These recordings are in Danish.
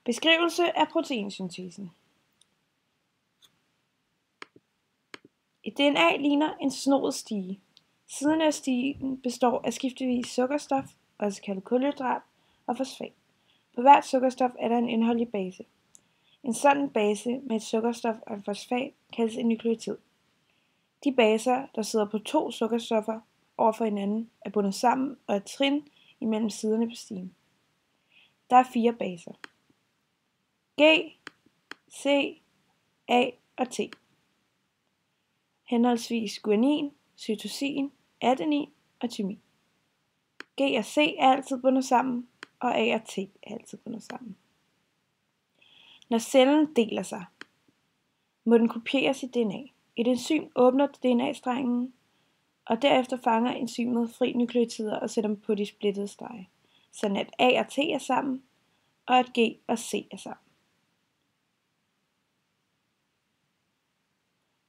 Beskrivelse af proteinsyntesen. Et DNA ligner en snoet stige. Siden af stigen består af skiftevis sukkerstof, også kaldet kulhydrat, og fosfat. På hvert sukkerstof er der en indholdig base. En sådan base med et sukkerstof og en fosfat kaldes en nukleotid. De baser, der sidder på to sukkerstoffer over for hinanden, er bundet sammen og er trin imellem siderne på stigen. Der er 4 baser: G, C, A og T. Henholdsvis guanin, cytosin, adenin og tymin. G og C er altid bundet sammen, og A og T er altid bundet sammen. Når cellen deler sig, må den kopieres i DNA. Et enzym åbner DNA-strengen, og derefter fanger enzymet fri nukleotider og sætter dem på de splittede strenge, sådan at A og T er sammen, og at G og C er sammen.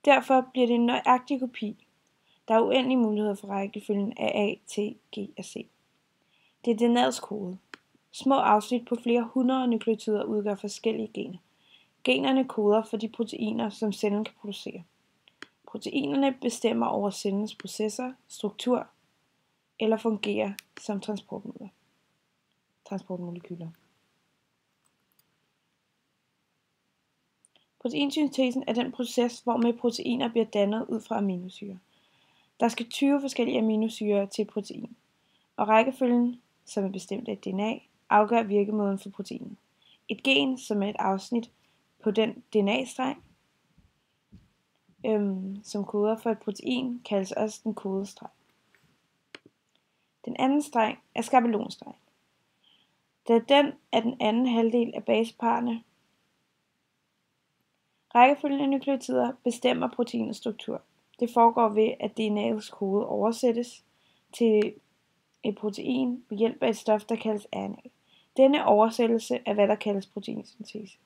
Derfor bliver det en nøjagtig kopi. Der er uendelige muligheder for rækkefølgen af A, T, G og C. Det er DNA's kode. Små afsnit på flere hundrede nukleotider udgør forskellige gener. Generne koder for de proteiner, som cellen kan producere. Proteinerne bestemmer over cellens processer, struktur eller fungerer som transportmolekyler. Proteinsyntesen er den proces, hvormed proteiner bliver dannet ud fra aminosyrer. Der skal 20 forskellige aminosyrer til et protein, og rækkefølgen, som er bestemt af et DNA, afgør virkemåden for proteinet. Et gen, som er et afsnit på den DNA-streng, som koder for et protein, kaldes også den kodestreng. Den anden streng er skabelonstreng. Da den er den anden halvdel af baseparerne. Rækkefølgen af nukleotider bestemmer proteinets struktur. Det foregår ved, at DNA's kode oversættes til et protein ved hjælp af et stof, der kaldes RNA. Denne oversættelse er, hvad der kaldes proteinsyntese.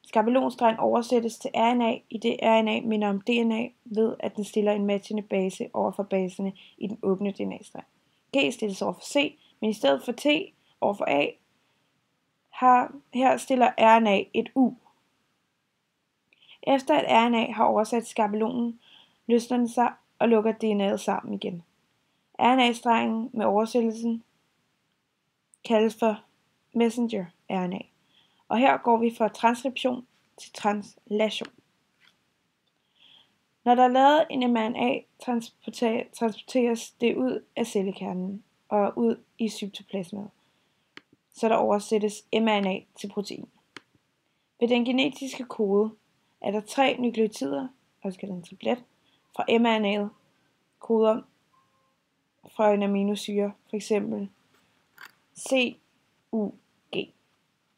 Skabelonstreng oversættes til RNA, i det RNA minder om DNA ved, at den stiller en matchende base over for baserne i den åbne DNA-streng. G stilles over for C, men i stedet for T over for A, her stiller RNA et U. Efter at RNA har oversat skabelonen, løsner den sig og lukker DNA'et sammen igen. RNA-strengen med oversættelsen kaldes for messenger RNA. Og her går vi fra transkription til translation. Når der er lavet en mRNA, transporteres det ud af cellekernen og ud i cytoplasmaet, så der oversættes mRNA til protein. Ved den genetiske kode er der 3 nukleotider, også kaldet en triplet, fra mRNA'et, koder fra en aminosyre, f.eks. CUG,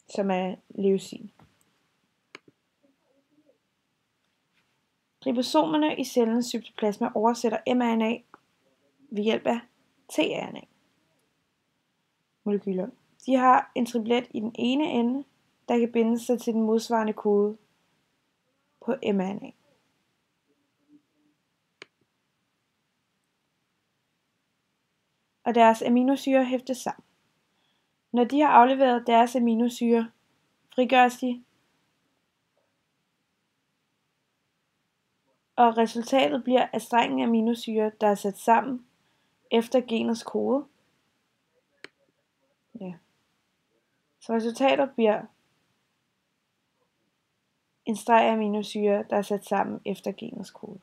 som er leucin. Ribosomerne i cellens cytoplasma oversætter mRNA ved hjælp af tRNA-molekyler. De har en triplet i den ene ende, der kan binde sig til den modsvarende kode på mRNA. Og deres aminosyrer hæftes sammen. Når de har afleveret deres aminosyre, frigøres de, og resultatet bliver, at strengen af aminosyre, der er sat sammen efter genets kode. Så resultatet bliver en streg af aminosyre, der er sat sammen efter genets kode.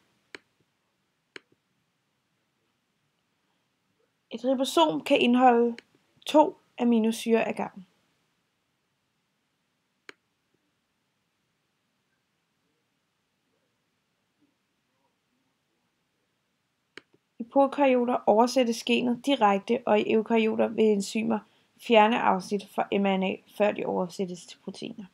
Et ribosom kan indeholde 2 aminosyrer ad gangen. I prokaryoter oversættes genet direkte, og i eukaryoter vil enzymer fjerne afsnit fra mRNA, før de oversættes til proteiner.